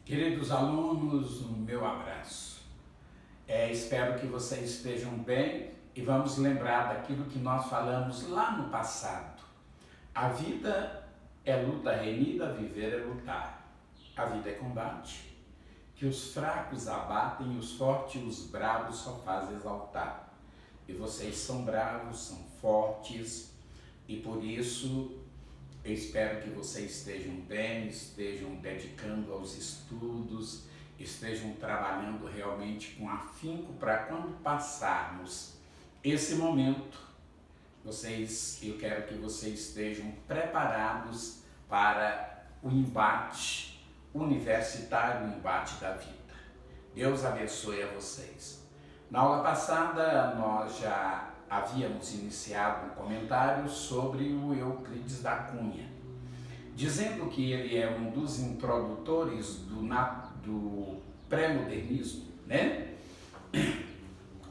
Queridos alunos, o meu abraço. Espero que vocês estejam bem e vamos lembrar daquilo que nós falamos lá no passado. A vida é luta renhida, viver é lutar. A vida é combate, que os fracos abatem e os fortes e os bravos só fazem exaltar. E vocês são bravos, são fortes e por isso eu espero que vocês estejam bem, estejam dedicando aos estudos, estejam trabalhando realmente com afinco para quando passarmos esse momento, eu quero que vocês estejam preparados para o embate universitário, o embate da vida. Deus abençoe a vocês. Na aula passada nós já havíamos iniciado um comentário sobre o Euclides da Cunha, dizendo que ele é um dos introdutores do pré-modernismo, né?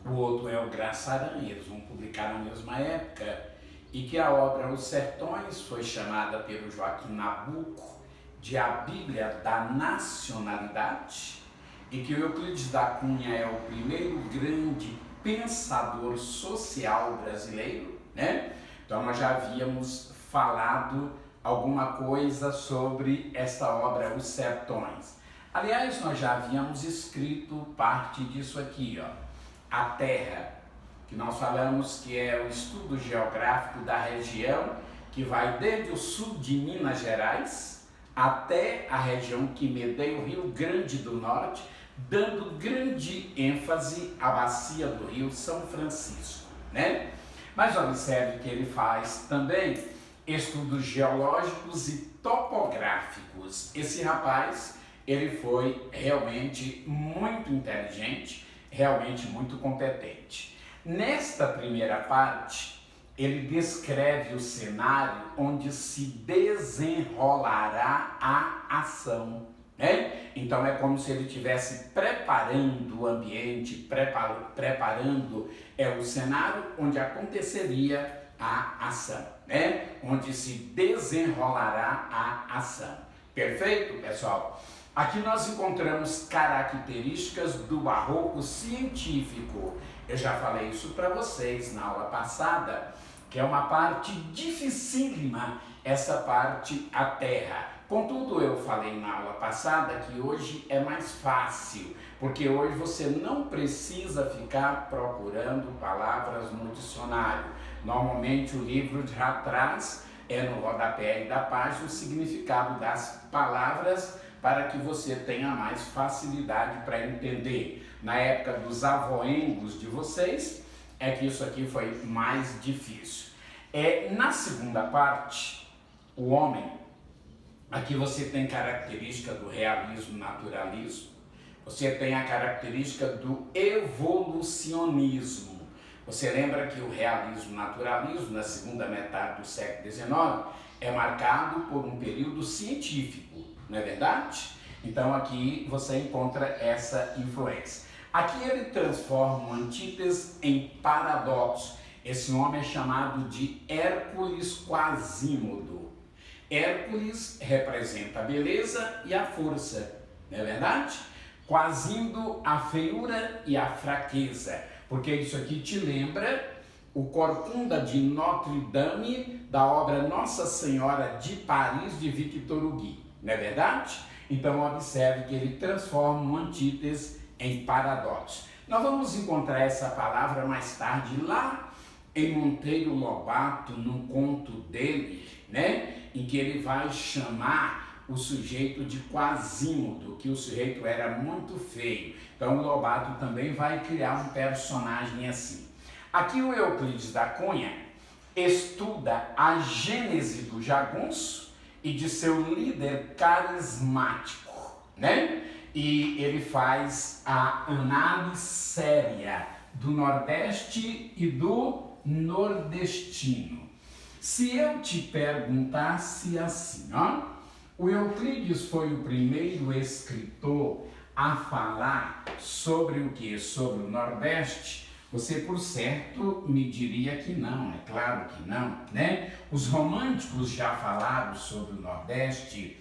O outro é o Graça Aranha, eles vão publicar na mesma época, e que a obra Os Sertões foi chamada pelo Joaquim Nabuco de a Bíblia da Nacionalidade, e que o Euclides da Cunha é o primeiro grande pensador social brasileiro, né? Então nós já havíamos falado alguma coisa sobre esta obra Os Sertões. Aliás, nós já havíamos escrito parte disso aqui, ó, a Terra, que nós falamos que é o estudo geográfico da região que vai desde o sul de Minas Gerais até a região que medeia o Rio Grande do Norte, dando grande ênfase à bacia do Rio São Francisco, né? Mas observe que ele faz também estudos geológicos e topográficos. Esse rapaz, ele foi realmente muito inteligente, realmente muito competente. Nesta primeira parte, ele descreve o cenário onde se desenrolará a ação, né? Então é como se ele estivesse preparando o ambiente, preparando o cenário onde aconteceria a ação, né? Onde se desenrolará a ação. Perfeito, pessoal? Aqui nós encontramos características do barroco científico. Eu já falei isso para vocês na aula passada, que é uma parte dificílima, essa parte, a terra. Contudo, eu falei na aula passada que hoje é mais fácil, porque hoje você não precisa ficar procurando palavras no dicionário. Normalmente o livro já traz, no rodapé da página, o significado das palavras para que você tenha mais facilidade para entender. Na época dos avoengos de vocês, é que isso aqui foi mais difícil. Na segunda parte, o homem, aqui você tem característica do realismo, naturalismo, você tem a característica do evolucionismo. Você lembra que o realismo, naturalismo, na segunda metade do século XIX, é marcado por um período científico, não é verdade? Então aqui você encontra essa influência. Aqui ele transforma o antítese em paradoxo. Esse homem é chamado de Hércules Quasímodo. Hércules representa a beleza e a força, não é verdade? Quasímodo, a feiura e a fraqueza, porque isso aqui te lembra o Corcunda de Notre Dame, da obra Nossa Senhora de Paris, de Victor Hugo, não é verdade? Então observe que ele transforma um antítese em paradoxo. Nós vamos encontrar essa palavra mais tarde lá em Monteiro Lobato, num conto dele, né? Em que ele vai chamar o sujeito de Quasímodo, que o sujeito era muito feio. Então o Lobato também vai criar um personagem assim. Aqui o Euclides da Cunha estuda a gênese do jagunço e de seu líder carismático, né? E ele faz a análise séria do Nordeste e do nordestino. Se eu te perguntasse assim, ó, o Euclides foi o primeiro escritor a falar sobre o que? Sobre o Nordeste? Você, por certo, me diria que não, é claro que não, né? Os românticos já falaram sobre o Nordeste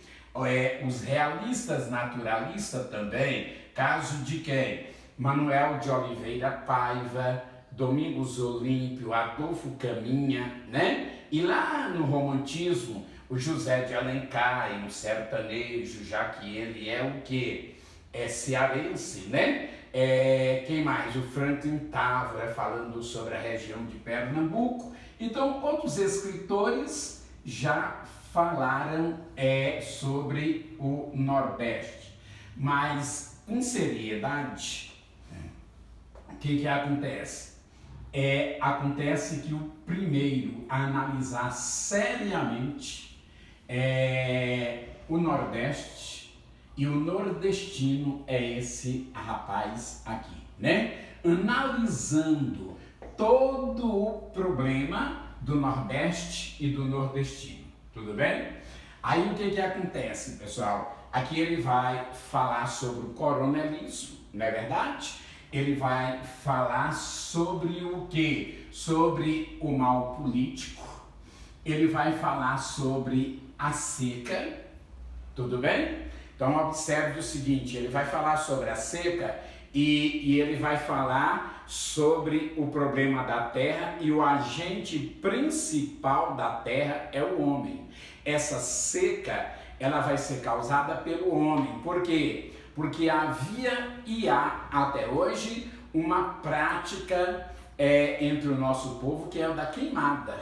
Os realistas naturalistas também, caso de quem? Manuel de Oliveira Paiva, Domingos Olímpio, Adolfo Caminha, né? E lá no romantismo, o José de Alencar, e no sertanejo, já que ele é o quê? É cearense, né? Quem mais? O Franklin Távora, falando sobre a região de Pernambuco. Então, outros escritores já falaram sobre o Nordeste. Mas, com seriedade, o que acontece? Acontece que o primeiro a analisar seriamente o Nordeste e o nordestino é esse rapaz aqui, né? Analisando todo o problema do Nordeste e do nordestino, tudo bem? Aí o que acontece, pessoal? Aqui ele vai falar sobre o coronelismo, não é verdade? Ele vai falar sobre o quê? Sobre o mal político. Ele vai falar sobre a seca, tudo bem? Então observe o seguinte, ele vai falar sobre a seca e ele vai falar sobre o problema da terra e o agente principal da terra é o homem. Essa seca, ela vai ser causada pelo homem. Por quê? Porque havia e há até hoje uma prática entre o nosso povo que é a da queimada,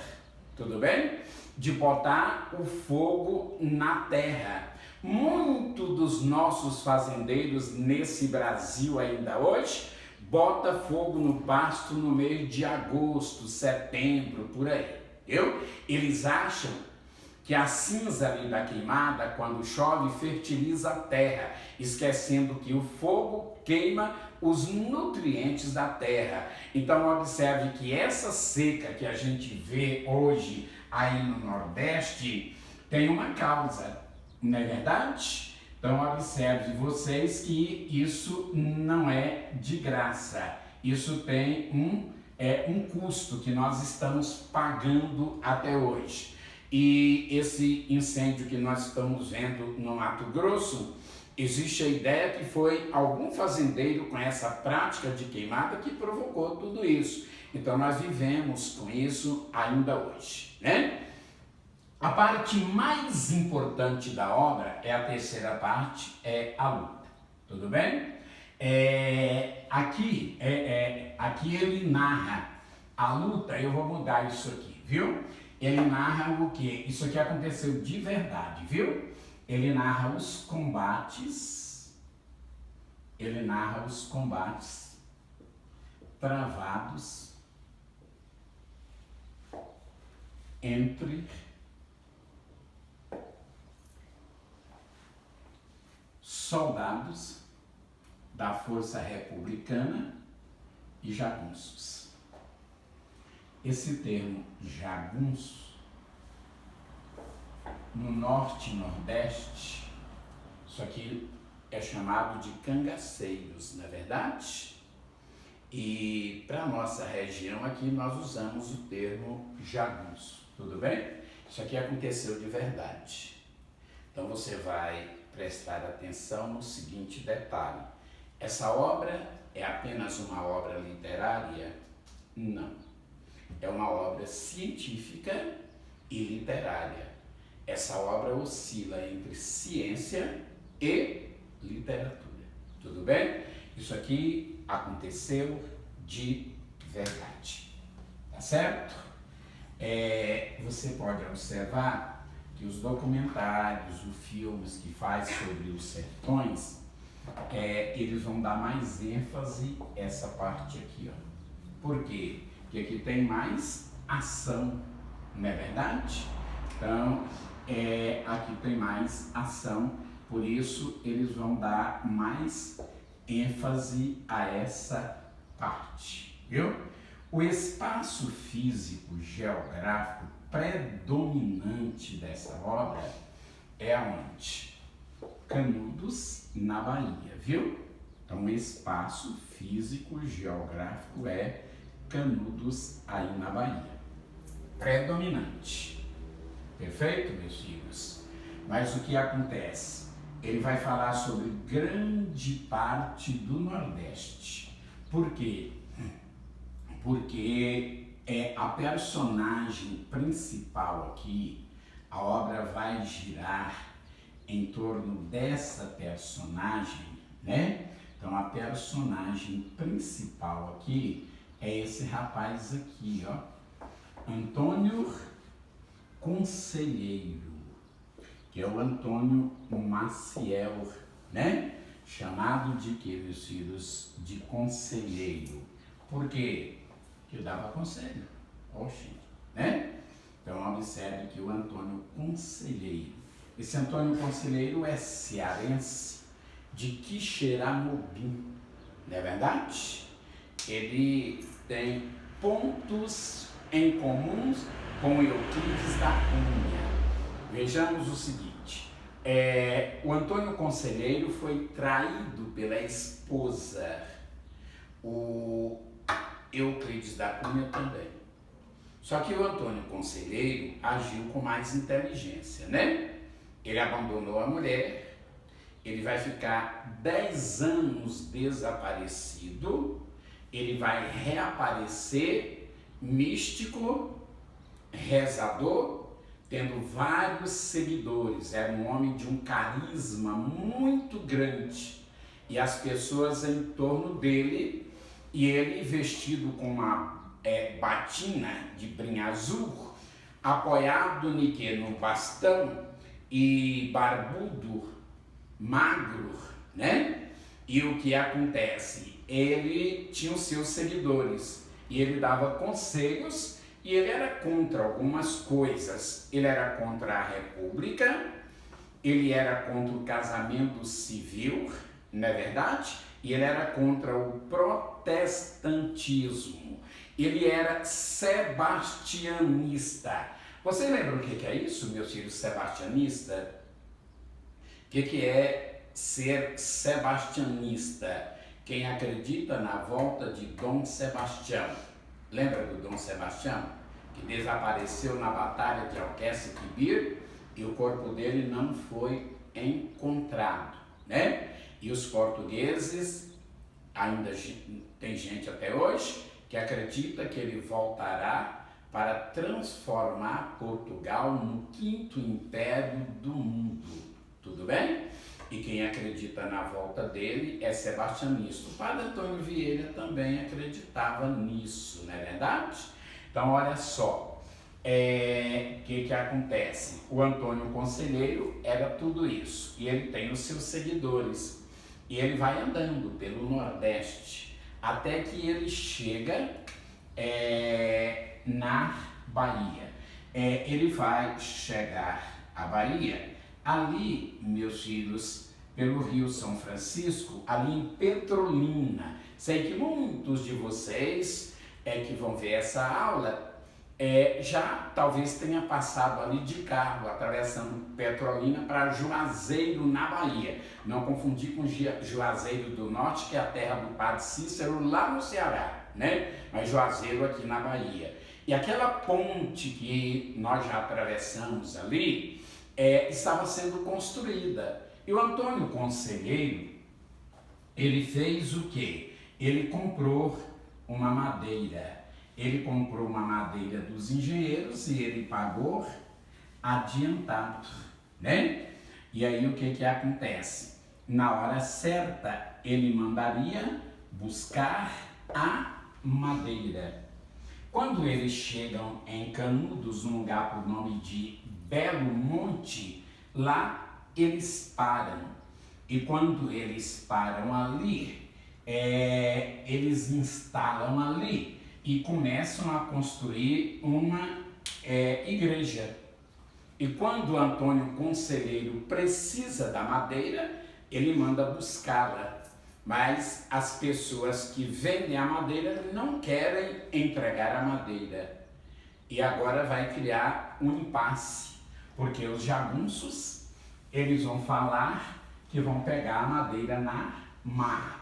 tudo bem? De botar o fogo na terra. Muito dos nossos fazendeiros nesse Brasil ainda hoje bota fogo no pasto no mês de agosto, setembro, por aí, viu? Eles acham que a cinza ali da queimada, quando chove, fertiliza a terra, esquecendo que o fogo queima os nutrientes da terra. Então observe que essa seca que a gente vê hoje aí no Nordeste tem uma causa, não é verdade? Então observe vocês que isso não é de graça, isso tem um custo que nós estamos pagando até hoje. E esse incêndio que nós estamos vendo no Mato Grosso, existe a ideia que foi algum fazendeiro com essa prática de queimada que provocou tudo isso. Então nós vivemos com isso ainda hoje, né? A parte mais importante da obra é a terceira parte, é a luta, tudo bem? Aqui ele narra a luta, eu vou mudar isso aqui, viu? Ele narra o quê? Isso aqui aconteceu de verdade, viu? Ele narra os combates travados entre soldados da Força Republicana e jagunços. Esse termo jagunço, no norte e nordeste, isso aqui é chamado de cangaceiros, não é verdade? E para a nossa região aqui nós usamos o termo jagunço, tudo bem? Isso aqui aconteceu de verdade. Então você vai prestar atenção no seguinte detalhe. Essa obra é apenas uma obra literária? Não. É uma obra científica e literária. Essa obra oscila entre ciência e literatura. Tudo bem? Isso aqui aconteceu de verdade. Tá certo? Você pode observar que os documentários, os filmes que faz sobre os sertões, eles vão dar mais ênfase a essa parte aqui, ó. Por quê? Porque aqui tem mais ação, não é verdade? Então, aqui tem mais ação, por isso eles vão dar mais ênfase a essa parte, viu? O espaço físico geográfico predominante dessa obra é aonde? Canudos, na Bahia, viu? Então, o espaço físico geográfico é Canudos, aí na Bahia. Predominante. Perfeito, meus filhos? Mas o que acontece? Ele vai falar sobre grande parte do Nordeste. Por quê? Porque a personagem principal aqui, a obra vai girar em torno dessa personagem, né? Então a personagem principal aqui é esse rapaz aqui, ó, Antônio Conselheiro, que é o Antônio Maciel, né? Chamado de que, meus filhos? De conselheiro. Por quê? Que dava conselho. Oxe, né? Então observe que o Antônio Conselheiro. Esse Antônio Conselheiro é cearense de Quixeramobim, não é verdade? Ele tem pontos em comuns com Euclides da Cunha. Vejamos o seguinte, o Antônio Conselheiro foi traído pela esposa, o Euclides da Cunha também. Só que o Antônio Conselheiro agiu com mais inteligência, né? Ele abandonou a mulher, ele vai ficar 10 anos desaparecido, ele vai reaparecer místico, rezador, tendo vários seguidores. Era um homem de um carisma muito grande e as pessoas em torno dele, e ele vestido com uma batina de brim azul, apoiado no bastão e barbudo, magro, né? E o que acontece? Ele tinha os seus seguidores e ele dava conselhos e ele era contra algumas coisas. Ele era contra a república, ele era contra o casamento civil, não é verdade? E ele era contra o protestantismo. Ele era sebastianista. Você lembra o que é isso, meus filhos, sebastianista? O que é ser sebastianista? Quem acredita na volta de Dom Sebastião. Lembra do Dom Sebastião? Que desapareceu na batalha de Alquerque-Quibir e o corpo dele não foi encontrado, né? E os portugueses, ainda tem gente até hoje, que acredita que ele voltará para transformar Portugal no quinto império do mundo. Tudo bem? E quem acredita na volta dele é sebastianista. O padre Antônio Vieira também acreditava nisso, não é verdade? Então, olha só, que acontece? O Antônio Conselheiro era tudo isso, e ele tem os seus seguidores. E ele vai andando pelo Nordeste, até que ele chega na Bahia. Ele vai chegar à Bahia, ali, meus filhos, pelo Rio São Francisco, ali em Petrolina. Sei que muitos de vocês que vão ver essa aula já talvez tenha passado ali de carro, atravessando Petrolina para Juazeiro, na Bahia. Não confundir com Juazeiro do Norte, que é a terra do Padre Cícero, lá no Ceará, né? Mas Juazeiro aqui na Bahia. E aquela ponte que nós já atravessamos ali, estava sendo construída. E o Antônio Conselheiro, ele fez o quê? Ele comprou uma madeira. Ele comprou uma madeira dos engenheiros e ele pagou adiantado, né? E aí o que acontece? Na hora certa, ele mandaria buscar a madeira. Quando eles chegam em Canudos, num lugar por nome de Belo Monte, lá eles param. E quando eles param ali, eles instalam ali e começam a construir uma igreja. E quando o Antônio Conselheiro precisa da madeira, ele manda buscá-la. Mas as pessoas que vendem a madeira não querem entregar a madeira. E agora vai criar um impasse, porque os jagunços, eles vão falar que vão pegar a madeira na mar.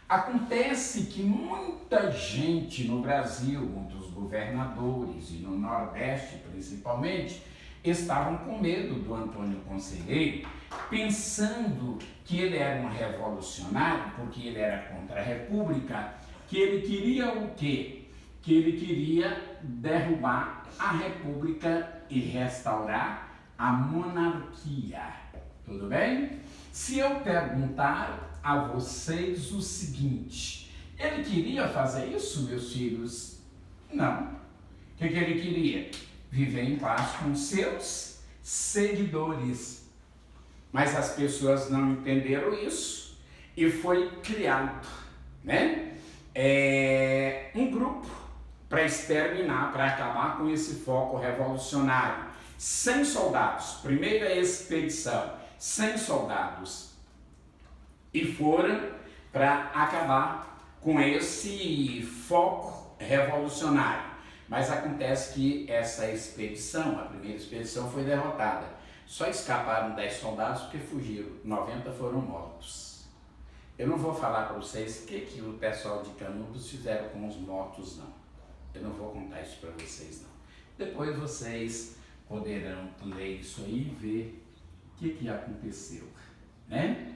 Acontece que muita gente no Brasil, muitos governadores e no Nordeste principalmente, estavam com medo do Antônio Conselheiro, pensando que ele era um revolucionário, porque ele era contra a República, que ele queria o quê? Que ele queria derrubar a República e restaurar a monarquia. Tudo bem? Se eu perguntar a vocês o seguinte, ele queria fazer isso, meus filhos? Não. O que ele queria? Viver em paz com seus seguidores. Mas as pessoas não entenderam isso e foi criado, né? Um grupo para exterminar, para acabar com esse foco revolucionário. 100 soldados, primeira expedição, 100 soldados. E foram para acabar com esse foco revolucionário. Mas acontece que essa expedição, a primeira expedição, foi derrotada. Só escaparam 10 soldados porque fugiram, 90 foram mortos. Eu não vou falar para vocês o que o pessoal de Canudos fizeram com os mortos, não. Eu não vou contar isso para vocês, não. Depois vocês poderão ler isso aí e ver o que aconteceu, né?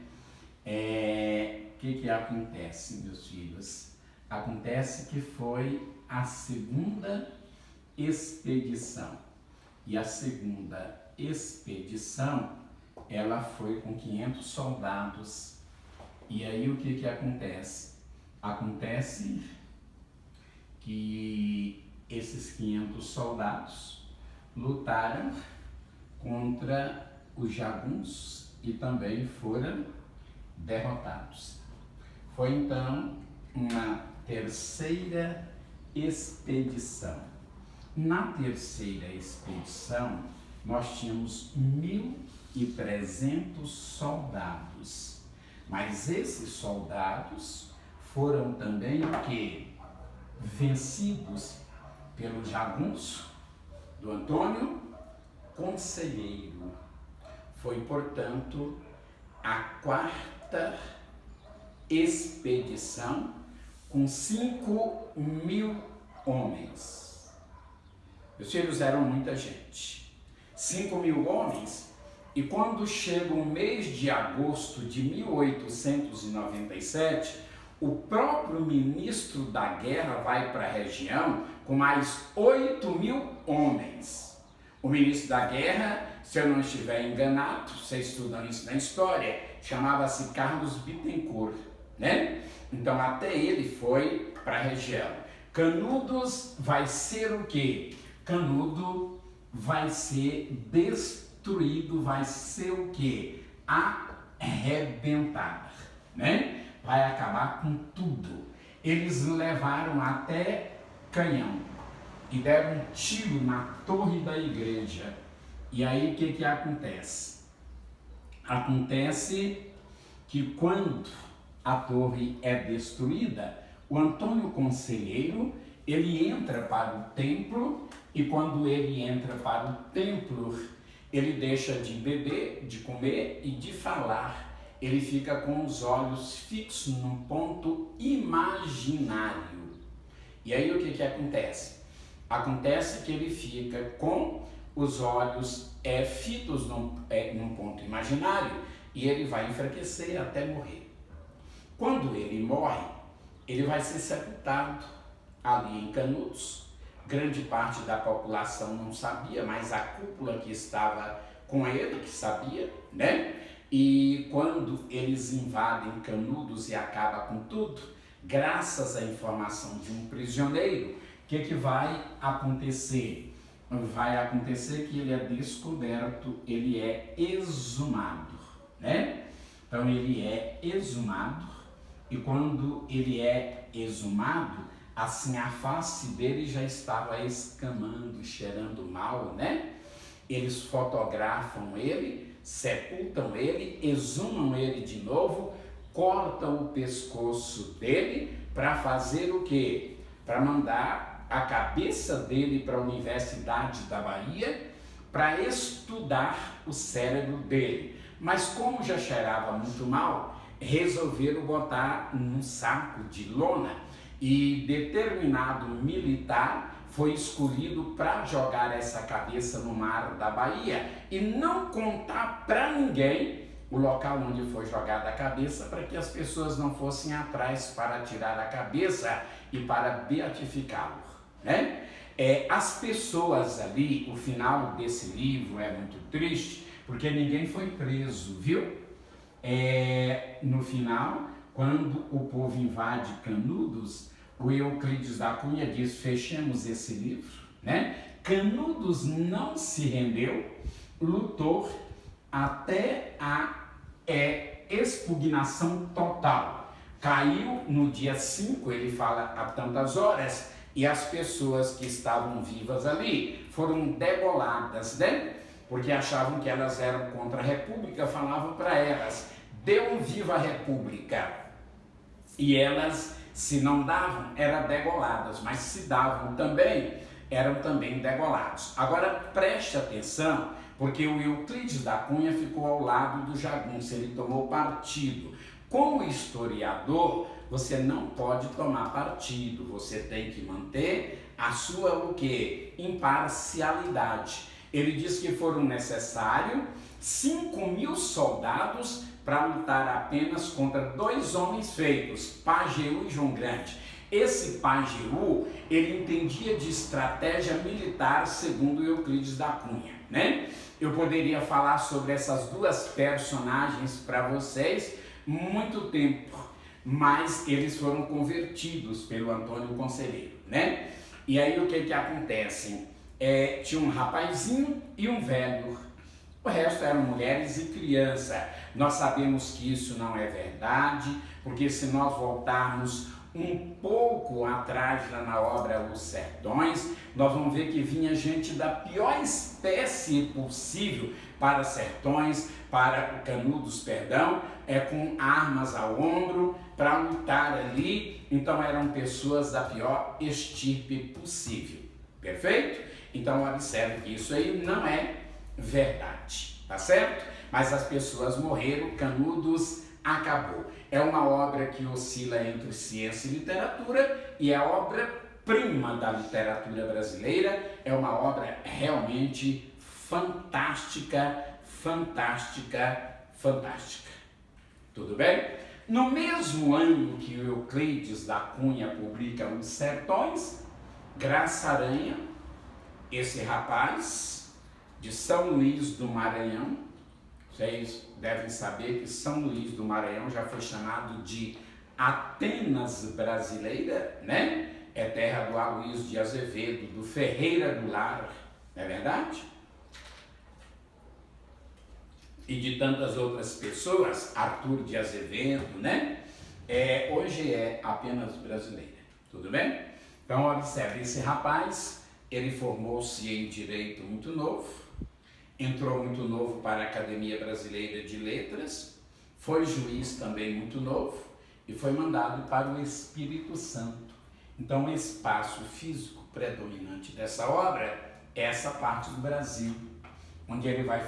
O que acontece, meus filhos? Acontece que foi a segunda expedição. E a segunda expedição, ela foi com 500 soldados. E aí o que acontece? Acontece que esses 500 soldados lutaram contra os jagunços e também foram derrotados. Foi então uma terceira expedição. Na terceira expedição, nós tínhamos 1.300 soldados, mas esses soldados foram também o quê? Vencidos pelo jagunço do Antônio Conselheiro. Foi, portanto, a quarta expedição com 5.000 homens. Os filhos eram muita gente. 5.000 homens, e quando chega o mês de agosto de 1897, o próprio ministro da guerra vai para a região com mais 8.000 homens. O ministro da guerra, se eu não estiver enganado, vocês estudam isso na história, chamava-se Carlos Bittencourt, né? Então até ele foi para a região. Canudos vai ser o quê? Canudo vai ser destruído, vai ser o quê? Arrebentar, né? Vai acabar com tudo. Eles levaram até canhão e deram um tiro na torre da igreja. E aí o que acontece? Acontece que quando a torre é destruída, o Antônio Conselheiro, ele entra para o templo, e quando ele entra para o templo, ele deixa de beber, de comer e de falar. Ele fica com os olhos fixos num ponto imaginário. E aí o que acontece? Acontece que ele fica com os olhos fitos num ponto imaginário e ele vai enfraquecer até morrer. Quando ele morre, ele vai ser sepultado ali em Canudos. Grande parte da população não sabia, mas a cúpula que estava com ele, que sabia, né? E quando eles invadem Canudos e acabam com tudo, graças à informação de um prisioneiro, o que vai acontecer? Vai acontecer que ele é descoberto, ele é exumado, né? Então ele é exumado, e quando ele é exumado, assim a face dele já estava escamando, cheirando mal, né? Eles fotografam ele, sepultam ele, exumam ele de novo, cortam o pescoço dele para fazer o quê? Para mandar a cabeça dele para a Universidade da Bahia para estudar o cérebro dele. Mas como já cheirava muito mal, resolveram botar num saco de lona e determinado militar foi escolhido para jogar essa cabeça no mar da Bahia e não contar para ninguém o local onde foi jogada a cabeça, para que as pessoas não fossem atrás para tirar a cabeça e para beatificá-lo, né? As pessoas ali, o final desse livro é muito triste, porque ninguém foi preso, viu? No final, quando o povo invade Canudos, o Euclides da Cunha diz: fechemos esse livro, né? Canudos não se rendeu, lutou até a expugnação total. Caiu no dia 5, ele fala a tantas horas, e as pessoas que estavam vivas ali foram degoladas, né? Porque achavam que elas eram contra a República, falavam para elas: dê um viva a República. E elas, se não davam, eram degoladas, mas se davam também, eram também degolados. Agora preste atenção, porque o Euclides da Cunha ficou ao lado do jagunço, ele tomou partido. Como historiador, você não pode tomar partido, você tem que manter a sua o quê? Imparcialidade. Ele diz que foram necessários 5.000 soldados para lutar apenas contra 2 homens feitos, Pajeú e João Grande. Esse Pajeú, ele entendia de estratégia militar segundo Euclides da Cunha, né? Eu poderia falar sobre essas duas personagens para vocês muito tempo, mas eles foram convertidos pelo Antônio Conselheiro, né? E aí o que acontece? Tinha um rapazinho e um velho, o resto eram mulheres e crianças. Nós sabemos que isso não é verdade, porque se nós voltarmos um pouco atrás lá na obra Os Sertões, nós vamos ver que vinha gente da pior espécie possível para Sertões, para Canudos, perdão, com armas ao ombro, para lutar ali. Então eram pessoas da pior estirpe possível, perfeito? Então observe que isso aí não é verdade, tá certo? Mas as pessoas morreram, Canudos acabou. É uma obra que oscila entre ciência e literatura e é a obra-prima da literatura brasileira. É uma obra realmente fantástica, fantástica, fantástica. Tudo bem? No mesmo ano que o Euclides da Cunha publica Os Sertões, Graça Aranha, esse rapaz de São Luís do Maranhão, vocês devem saber que São Luís do Maranhão já foi chamado de Atenas brasileira, né? É terra do Aloysio de Azevedo, do Ferreira do Lar, não é verdade? E de tantas outras pessoas, Arthur de Azevedo, né? Hoje é apenas brasileira, tudo bem? Então observe, esse rapaz, ele formou-se em Direito muito novo, entrou muito novo para a Academia Brasileira de Letras, foi juiz também muito novo e foi mandado para o Espírito Santo. Então o espaço físico predominante dessa obra é essa parte do Brasil, onde ele vai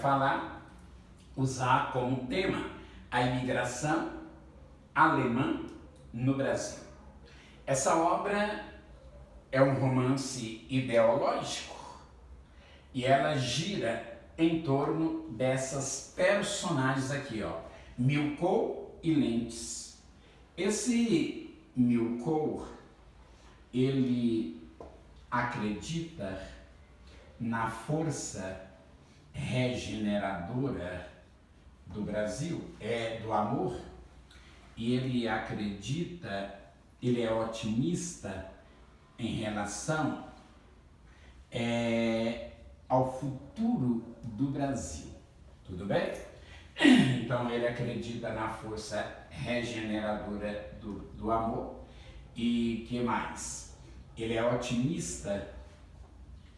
usar como tema a imigração alemã no Brasil. Essa obra é um romance ideológico e ela gira em torno dessas personagens aqui, ó, Milkou e Lentz. Esse Milkou, ele acredita na força regeneradora do Brasil, do amor, e ele acredita, ele é otimista em relação ao futuro do Brasil, tudo bem? Então ele acredita na força regeneradora do amor. E que mais? Ele é otimista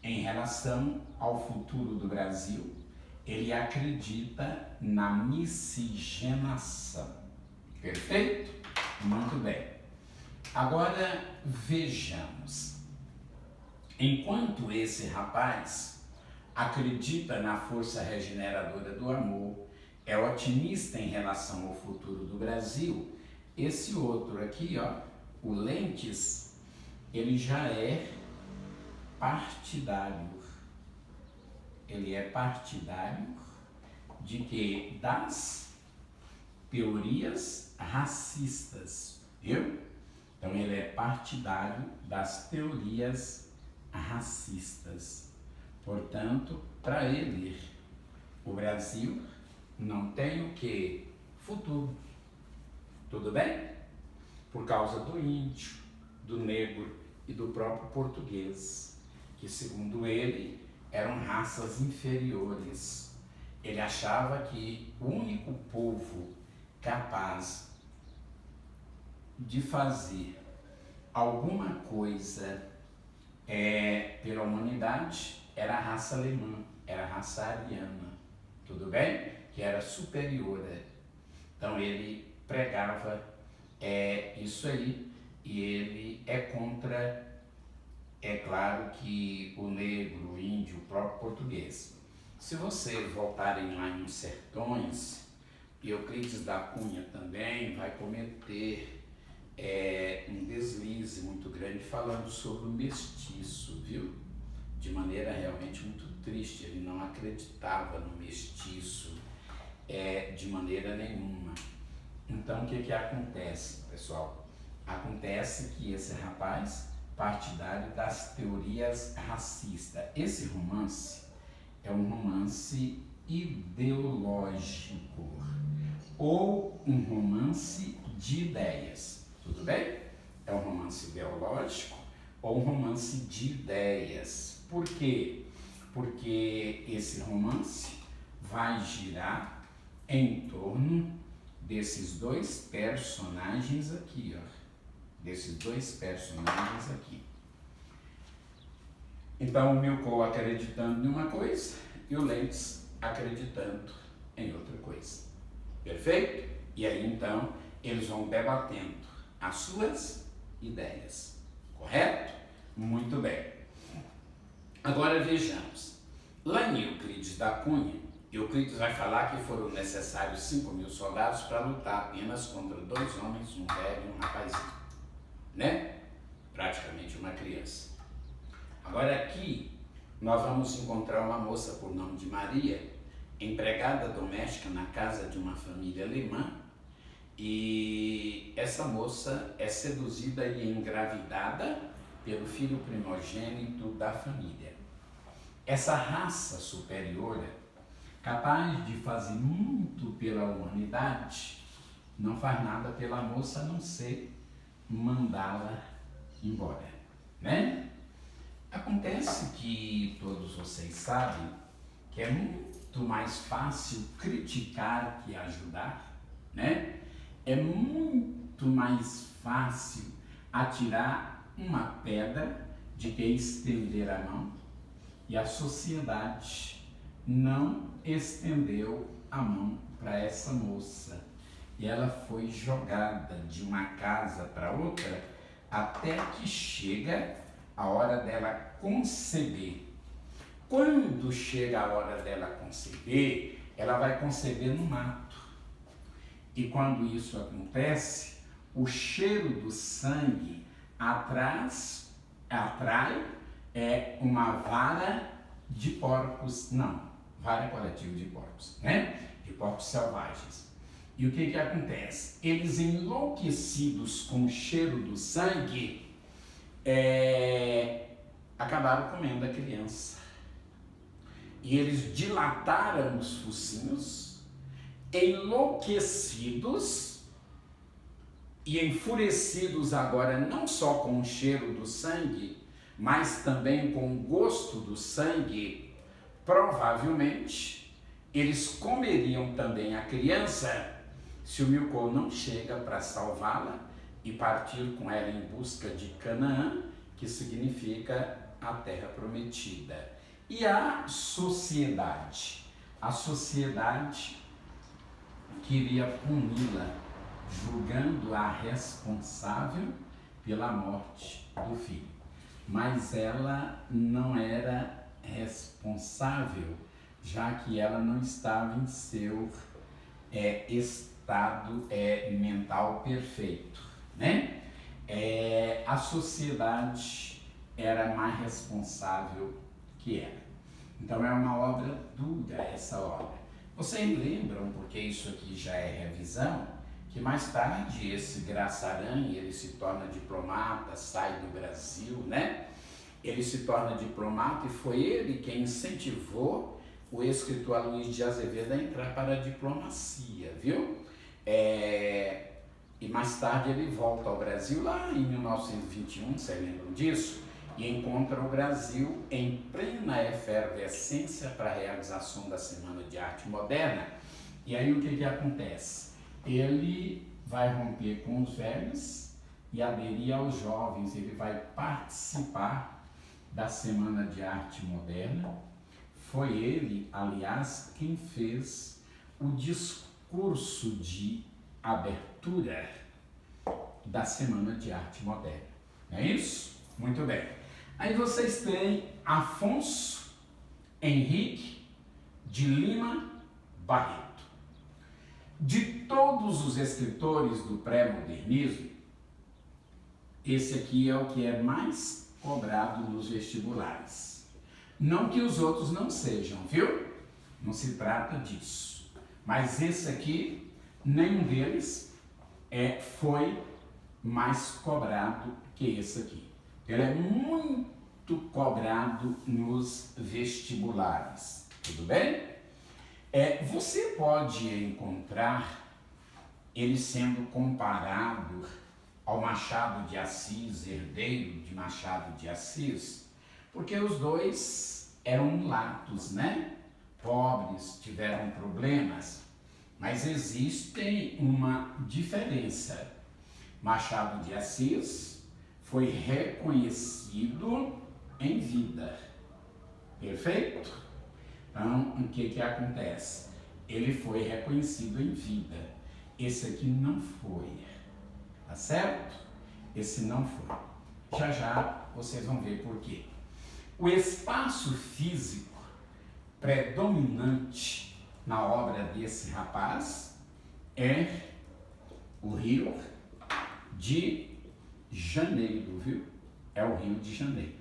em relação ao futuro do Brasil. Ele acredita na miscigenação. Perfeito? Muito bem. Agora vejamos. Enquanto esse rapaz acredita na força regeneradora do amor, é otimista em relação ao futuro do Brasil, esse outro aqui, ó, o Lentz, ele já é partidário. Ele é partidário de que? Das teorias racistas, viu? Então ele é partidário das teorias racistas. Portanto, para ele, o Brasil não tem o que? Futuro. Tudo bem? Por causa do índio, do negro e do próprio português, que segundo ele eram raças inferiores. Ele achava que o único povo capaz de fazer alguma coisa pela humanidade era a raça alemã, era a raça ariana, tudo bem? Que era superior. Então ele pregava isso aí, e ele é contra, é claro, que o negro, o índio, o próprio português. Se vocês voltarem lá em Sertões, Euclides da Cunha também vai cometer um deslize muito grande falando sobre o mestiço, viu? De maneira realmente muito triste. Ele não acreditava no mestiço de maneira nenhuma. Então o que acontece, pessoal? Acontece que esse rapaz, partidário das teorias racistas, esse romance é um romance ideológico ou um romance de ideias, tudo bem? É um romance ideológico ou um romance de ideias. Por quê? Porque esse romance vai girar em torno desses dois personagens aqui, ó. Desses dois personagens aqui. Então o Milko acreditando em uma coisa e o Lentz acreditando em outra coisa. Perfeito? E aí então eles vão debatendo as suas ideias. Correto? Muito bem. Agora vejamos. Lá em Euclides da Cunha, Euclides vai falar que foram necessários 5.000 soldados para lutar apenas contra 2 homens, um velho e um rapazinho, né? Praticamente uma criança. Agora aqui nós vamos encontrar uma moça por nome de Maria, empregada doméstica na casa de uma família alemã, e essa moça é seduzida e engravidada pelo filho primogênito da família. Essa raça superior, capaz de fazer muito pela humanidade, não faz nada pela moça a não ser mandá-la embora, né? Acontece que todos vocês sabem que é muito mais fácil criticar que ajudar, né? É muito mais fácil atirar uma pedra de que estender a mão, e a sociedade não estendeu a mão para essa moça. E ela foi jogada de uma casa para outra até que chega a hora dela conceber. Quando chega a hora dela conceber, ela vai conceber no mato. E quando isso acontece, o cheiro do sangue atrai uma vara de porcos, não, vara coletiva de porcos, né? De porcos selvagens. E o que acontece? Eles, enlouquecidos com o cheiro do sangue, acabaram comendo a criança. E eles dilataram os focinhos, enlouquecidos e enfurecidos agora não só com o cheiro do sangue, mas também com o gosto do sangue. Provavelmente eles comeriam também a criança se o Milko não chega para salvá-la e partir com ela em busca de Canaã, que significa a terra prometida. E a sociedade queria puni-la, julgando-a responsável pela morte do filho. Mas ela não era responsável, já que ela não estava em seu estado mental perfeito, né? A sociedade era mais responsável que ela. Então é uma obra dura essa obra. Vocês lembram, porque isso aqui já é revisão, que mais tarde esse Graça Aranha, ele se torna diplomata, sai do Brasil, né? Ele se torna diplomata e foi ele quem incentivou o escritor Aloysio de Azevedo a entrar para a diplomacia, viu? E mais tarde ele volta ao Brasil, lá em 1921, vocês lembram disso? E encontra o Brasil em plena efervescência para a realização da Semana de Arte Moderna. E aí o que acontece? Ele vai romper com os velhos e aderir aos jovens. Ele vai participar da Semana de Arte Moderna. Foi ele, aliás, quem fez o discurso de abertura da Semana de Arte Moderna. Não é isso? Muito bem. Aí vocês têm Afonso Henrique de Lima Barreto. De todos os escritores do pré-modernismo, esse aqui é o que é mais cobrado nos vestibulares. Não que os outros não sejam, viu? Não se trata disso. Mas esse aqui, nenhum deles foi mais cobrado que esse aqui. Ele é muito cobrado nos vestibulares, tudo bem? Você pode encontrar ele sendo comparado ao Machado de Assis, herdeiro de Machado de Assis, porque os dois eram mulatos, né? Pobres, tiveram problemas, mas existe uma diferença. Machado de Assis foi reconhecido em vida, perfeito? Então, o que acontece? Ele foi reconhecido em vida, esse aqui não foi, tá certo? Esse não foi. Já já vocês vão ver por quê. O espaço físico predominante na obra desse rapaz é o Rio de Janeiro, viu? É o Rio de Janeiro.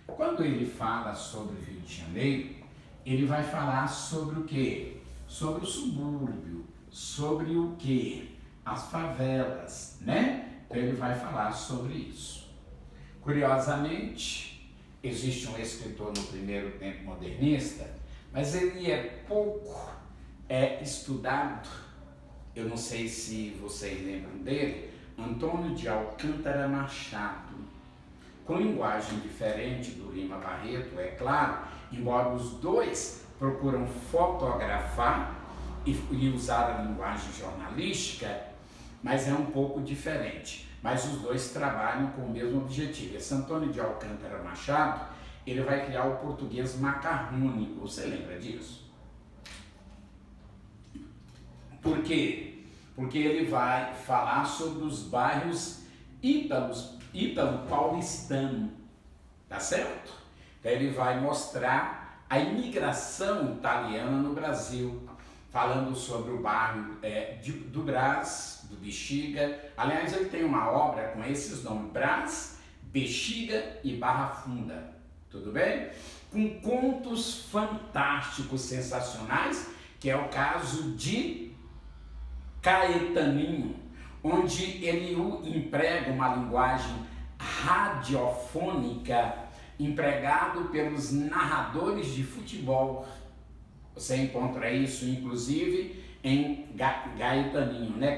Quando ele fala sobre o Rio de Janeiro, ele vai falar sobre o quê? Sobre o subúrbio, sobre o quê? As favelas, né? Então ele vai falar sobre isso. Curiosamente, existe um escritor no primeiro tempo modernista, mas ele é pouco estudado. Eu não sei se vocês lembram dele, Antônio de Alcântara Machado, com linguagem diferente do Lima Barreto, é claro, embora os dois procuram fotografar e usar a linguagem jornalística, mas é um pouco diferente. Mas os dois trabalham com o mesmo objetivo. Esse Antônio de Alcântara Machado, ele vai criar o português macarrônico. Você lembra disso? Por quê? Porque ele vai falar sobre os bairros ítalo-paulistano, tá certo? Então ele vai mostrar a imigração italiana no Brasil, falando sobre o bairro do Brás, do Bexiga. Aliás, ele tem uma obra com esses nomes, Brás, Bexiga e Barra Funda, tudo bem? Com contos fantásticos, sensacionais, que é o caso de Caetaninho, onde ele emprega uma linguagem radiofônica empregado pelos narradores de futebol. Você encontra isso, inclusive, em Gaetaninho, né?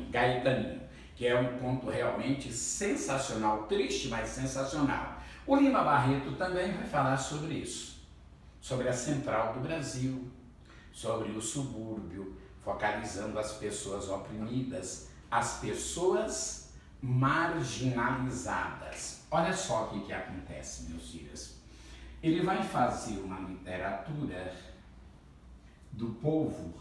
Gaetaninho, que é um conto realmente sensacional, triste, mas sensacional. O Lima Barreto também vai falar sobre isso, sobre a central do Brasil, sobre o subúrbio, focalizando as pessoas oprimidas, as pessoas marginalizadas. Olha só o que acontece, meus filhos. Ele vai fazer uma literatura do povo,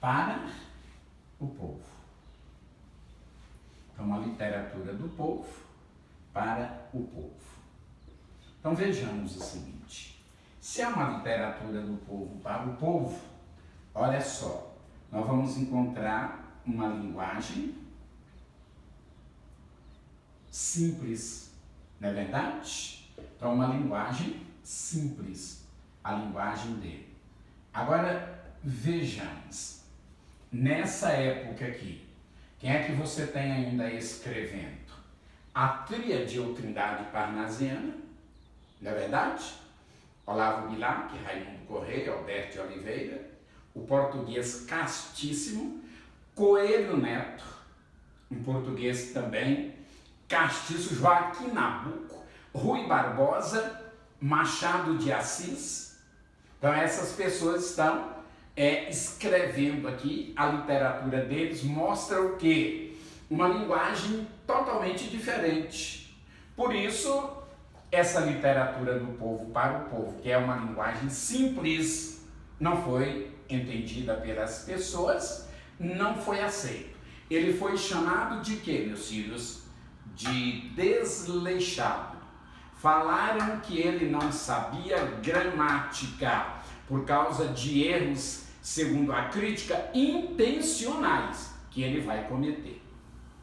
para o povo. Então, uma literatura do povo para o povo. Então, vejamos o seguinte. Se é uma literatura do povo para o povo, olha só, nós vamos encontrar uma linguagem simples, não é verdade? Então, uma linguagem simples, a linguagem dele. Agora, vejamos, nessa época aqui, quem é que você tem ainda escrevendo? A tríade ou trindade parnasiana, não é verdade? Olavo Bilac, Raimundo Correia, Alberto de Oliveira, o português castíssimo, Coelho Neto, um português também castiço, Joaquim Nabuco, Rui Barbosa, Machado de Assis. Então essas pessoas estão escrevendo aqui, a literatura deles mostra o quê? Uma linguagem totalmente diferente. Por isso, essa literatura do povo para o povo, que é uma linguagem simples, não foi entendida pelas pessoas, não foi aceito. Ele foi chamado de quê, meus filhos? De desleixado. Falaram que ele não sabia gramática por causa de erros, segundo a crítica, intencionais que ele vai cometer.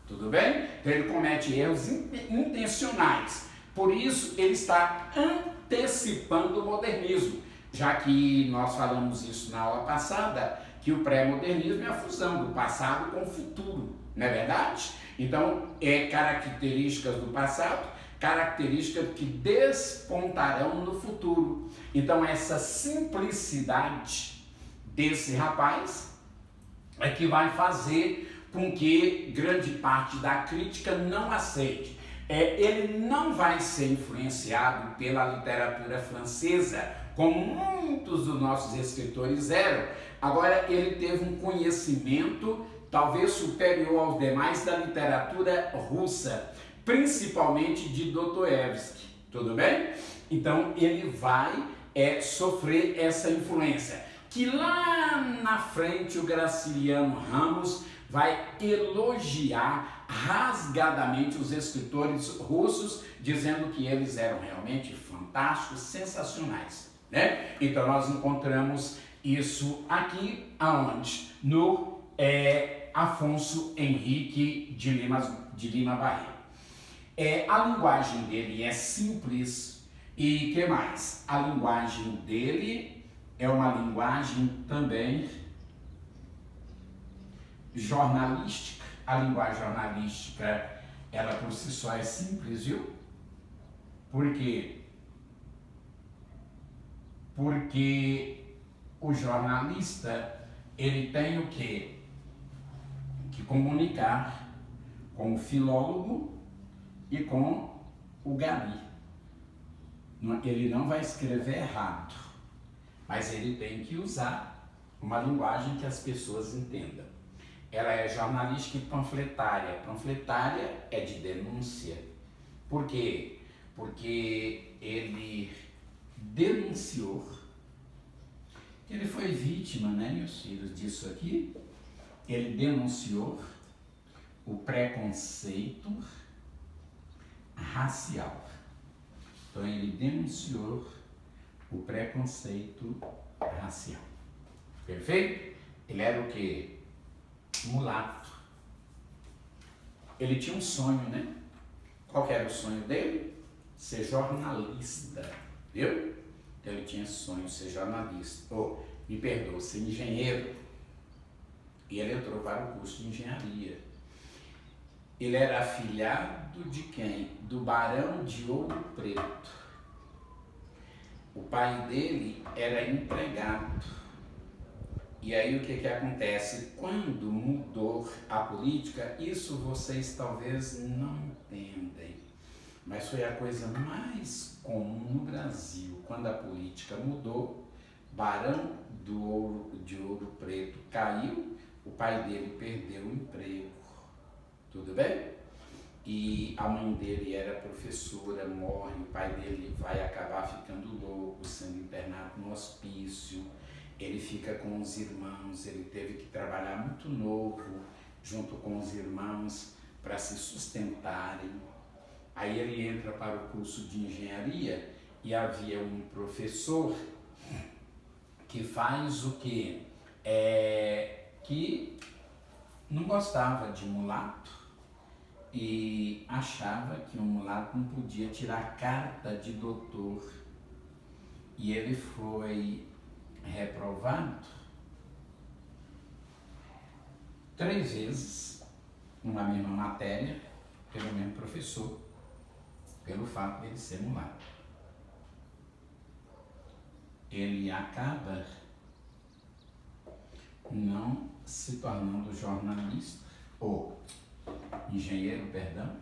Tudo bem? Então ele comete erros intencionais. Por isso ele está antecipando o modernismo, já que nós falamos isso na aula passada, que o pré-modernismo é a fusão do passado com o futuro, não é verdade? Então, características do passado, características que despontarão no futuro. Então, essa simplicidade desse rapaz é que vai fazer com que grande parte da crítica não aceite. Ele não vai ser influenciado pela literatura francesa, como muitos dos nossos escritores eram. Agora, ele teve um conhecimento talvez superior aos demais da literatura russa, principalmente de Dostoiévski, tudo bem? Então ele vai sofrer essa influência, que lá na frente o Graciliano Ramos vai elogiar rasgadamente os escritores russos, dizendo que eles eram realmente fantásticos, sensacionais, né? Então nós encontramos isso aqui, aonde? No Afonso Henrique de Lima Barreto. A linguagem dele é simples e que mais? A linguagem dele é uma linguagem também jornalística. A linguagem jornalística, ela por si só é simples, viu? Por quê? Porque o jornalista, ele tem o quê? Que comunicar com o filólogo e com o gari. Ele não vai escrever errado, mas ele tem que usar uma linguagem que as pessoas entendam. Ela é jornalística e panfletária. Panfletária é de denúncia. Por quê? Porque ele denunciou. Ele foi vítima, né, meus filhos, disso aqui. Ele denunciou o preconceito racial. Então ele denunciou o preconceito racial. Perfeito? Ele era o quê? Mulato. Ele tinha um sonho, né? Qual que era o sonho dele? Ser jornalista, viu? Então ele tinha sonho, ser jornalista. Me perdoa, ser engenheiro. E ele entrou para o curso de engenharia. Ele era afilhado de quem? Do Barão de Ouro Preto. O pai dele era empregado. E aí o que acontece? Quando mudou a política, isso vocês talvez não entendem, mas foi a coisa mais comum no Brasil. Quando a política mudou, Barão de Ouro Preto caiu, o pai dele perdeu o emprego, tudo bem? E a mãe dele era professora, morre, o pai dele vai acabar ficando louco, sendo internado no hospício. Ele fica com os irmãos, ele teve que trabalhar muito novo, junto com os irmãos, para se sustentarem. Aí ele entra para o curso de engenharia e havia um professor que faz o quê? Que não gostava de mulato e achava que um mulato não podia tirar carta de doutor. E ele foi reprovado 3 vezes numa mesma matéria pelo mesmo professor, pelo fato de ele ser mulato. Ele acaba não se tornando jornalista, ou engenheiro, perdão,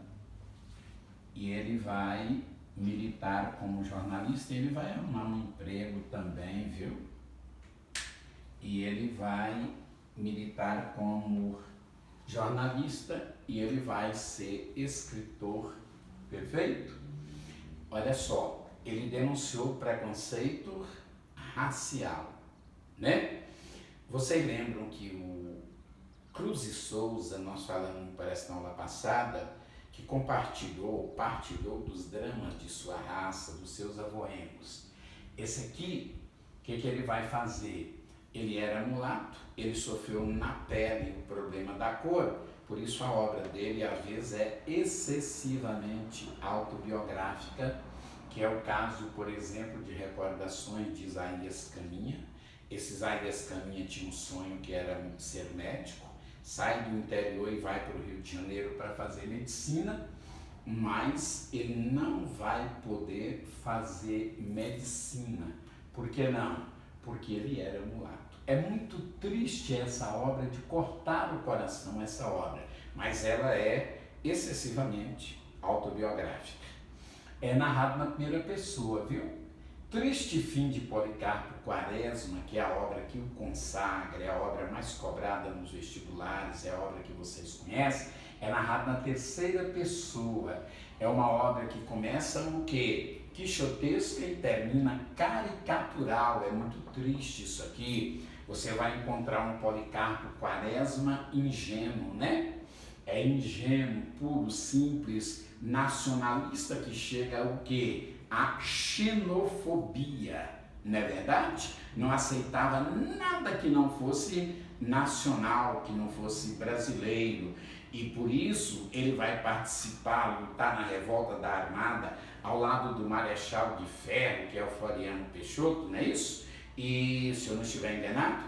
e ele vai militar como jornalista, e ele vai arrumar um emprego também, viu? E ele vai militar como jornalista e ele vai ser escritor, perfeito? Olha só, ele denunciou preconceito racial, né? Vocês lembram que o Cruz e Souza, nós falamos, parece na aula passada, que partilhou dos dramas de sua raça, dos seus avoengos. Esse aqui, o que ele vai fazer? Ele era mulato, ele sofreu na pele o problema da cor, por isso a obra dele às vezes é excessivamente autobiográfica, que é o caso, por exemplo, de Recordações de Isaías Caminha. Esse Isaías Caminha tinha um sonho que era ser médico, sai do interior e vai para o Rio de Janeiro para fazer medicina, mas ele não vai poder fazer medicina. Por que não? Porque ele era mulato. É muito triste essa obra, de cortar o coração essa obra, mas ela é excessivamente autobiográfica. É narrado na primeira pessoa, viu? Triste Fim de Policarpo Quaresma, que é a obra que o consagra, é a obra mais cobrada nos vestibulares, é a obra que vocês conhecem, é narrado na terceira pessoa. É uma obra que começa o quê? Quixotesca e termina caricatural. É muito triste isso aqui. Você vai encontrar um Policarpo Quaresma ingênuo, né? É ingênuo, puro, simples, nacionalista, que chega ao quê? A xenofobia, não é verdade? Não aceitava nada que não fosse nacional, que não fosse brasileiro. E por isso ele vai participar, lutar na revolta da Armada, ao lado do Marechal de Ferro, que é o Floriano Peixoto, não é isso? E se eu não estiver enganado,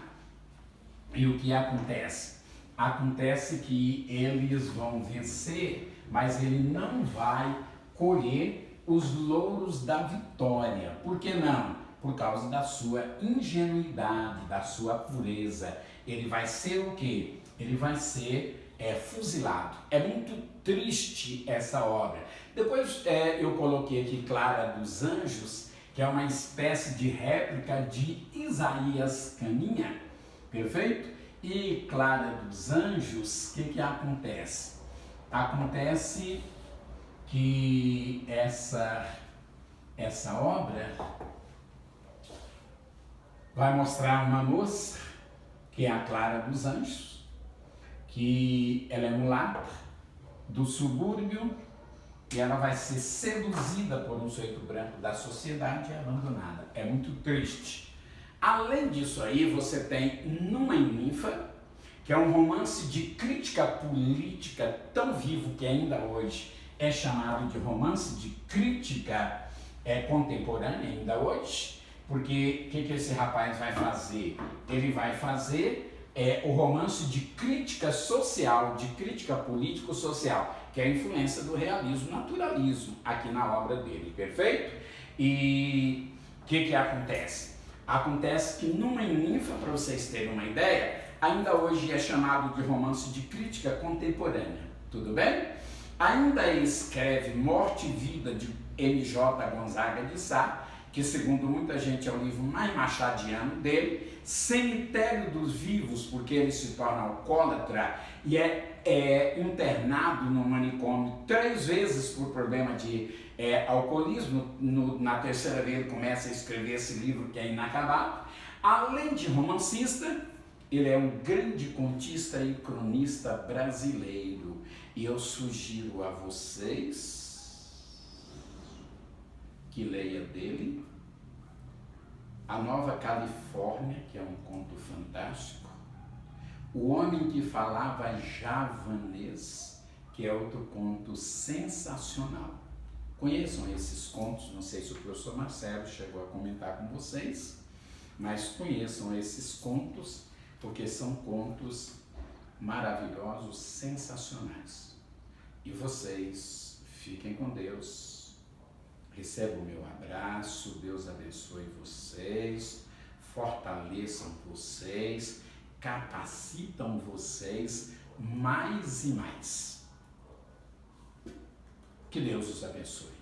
e o que acontece? Acontece que eles vão vencer, mas ele não vai colher os louros da vitória. Por que não? Por causa da sua ingenuidade, da sua pureza. Ele vai ser o quê? Ele vai ser fuzilado. É muito triste essa obra. Depois eu coloquei aqui Clara dos Anjos, que é uma espécie de réplica de Isaías Caminha, perfeito? E Clara dos Anjos, o que acontece? Acontece que essa obra vai mostrar uma moça, que é a Clara dos Anjos, que ela é mulata, do subúrbio, e ela vai ser seduzida por um sujeito branco da sociedade e abandonada. É muito triste. Além disso aí, você tem Numa em Ninfa, que é um romance de crítica política tão vivo que ainda hoje é chamado de romance de crítica contemporânea, ainda hoje, porque o que esse rapaz vai fazer? Ele vai fazer o romance de crítica social, de crítica político-social, que é a influência do realismo, naturalismo, aqui na obra dele, perfeito? E o que acontece? Acontece que Numa em Ninfa, para vocês terem uma ideia, ainda hoje é chamado de romance de crítica contemporânea, tudo bem? Ainda escreve Morte e Vida, de M.J. Gonzaga de Sá, que segundo muita gente é o livro mais machadiano dele. Cemitério dos Vivos, porque ele se torna alcoólatra e é internado no manicômio 3 vezes por problema de alcoolismo. Na terceira vez ele começa a escrever esse livro que é inacabado. Além de romancista, ele é um grande contista e cronista brasileiro. E eu sugiro a vocês que leia dele A Nova Califórnia, que é um conto fantástico, O Homem que Falava Javanês, que é outro conto sensacional. Conheçam esses contos, não sei se o professor Marcelo chegou a comentar com vocês, mas conheçam esses contos, porque são contos maravilhosos, sensacionais. E vocês fiquem com Deus, recebam o meu abraço, Deus abençoe vocês, fortaleçam vocês, capacitam vocês mais e mais. Que Deus os abençoe.